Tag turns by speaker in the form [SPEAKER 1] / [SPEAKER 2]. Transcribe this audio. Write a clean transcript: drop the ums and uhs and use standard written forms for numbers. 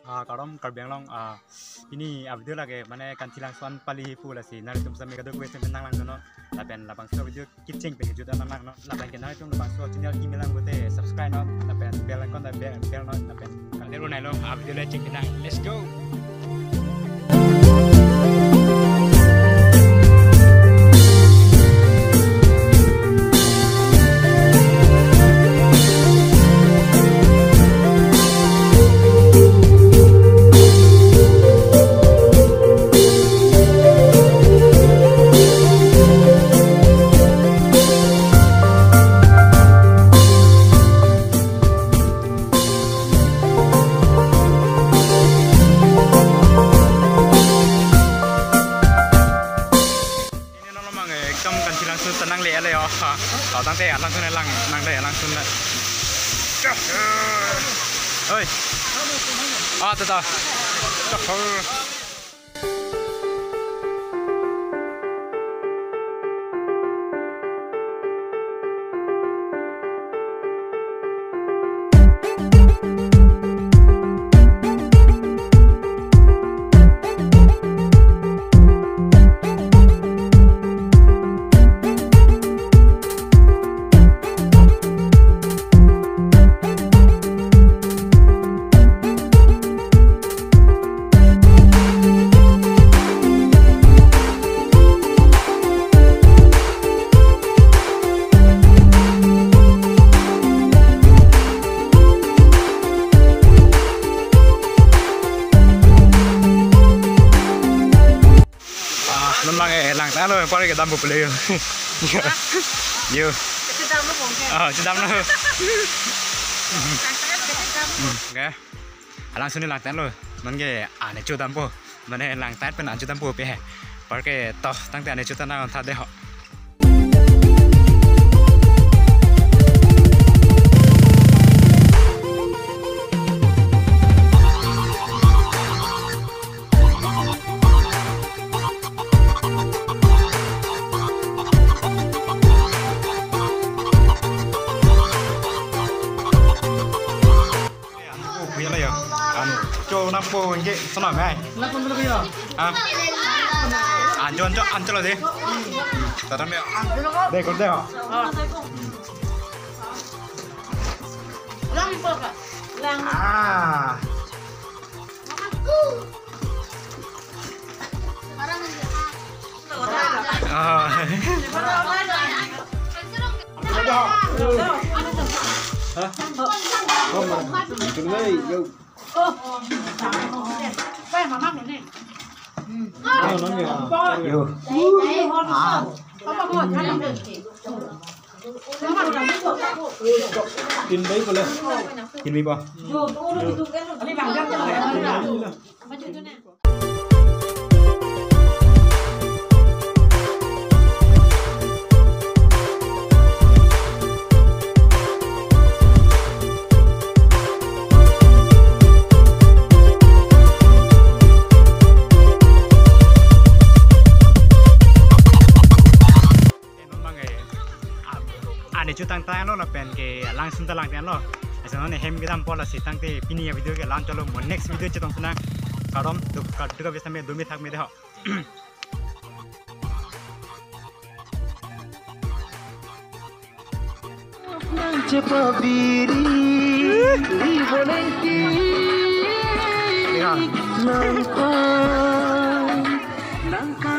[SPEAKER 1] karom karbeng long ini abdu lagi mana kan tilang suan pali pula sih nari tum sami kado gue sempet nang no lapen lapang so video kitching pengen juta nang no lapen kenal tum lapang so channel kimi lang gue subscribe no lapen bell icon da bell no lapen kan deru nai lo abdu le ching nang let's go. Tenang le le oh kau tang teh langsung nang deh langsung deh oi tetap lang tá rồi qua đây cái đâm bụp lên nhiều chứ đâm nó cái langsung đi lang tá rồi mình cái này chưa đâm bụp mình này lang tá bên chưa đâm bụp vậy bởi cái to tăng tiền này chưa đâm nào thật đấy họ cho napo ini senang kan? Napo berapa ya? Anjol lah deh. Tadam ya. Deh kau deh. Lang apa? Lang.
[SPEAKER 2] Quen mà mắc này.
[SPEAKER 1] Nó nhiều. Kín mấy bao lên? Kín mấy bao? Để chú tăng nó là pen cái langsung tăng cái nó, sau đó này hem cái thằng Paul là sẽ tăng cái pini video cái launch cho lo một next video cho tông sunang, karom được cái việc sampai 2 thắc mấy đấy họ. Nangka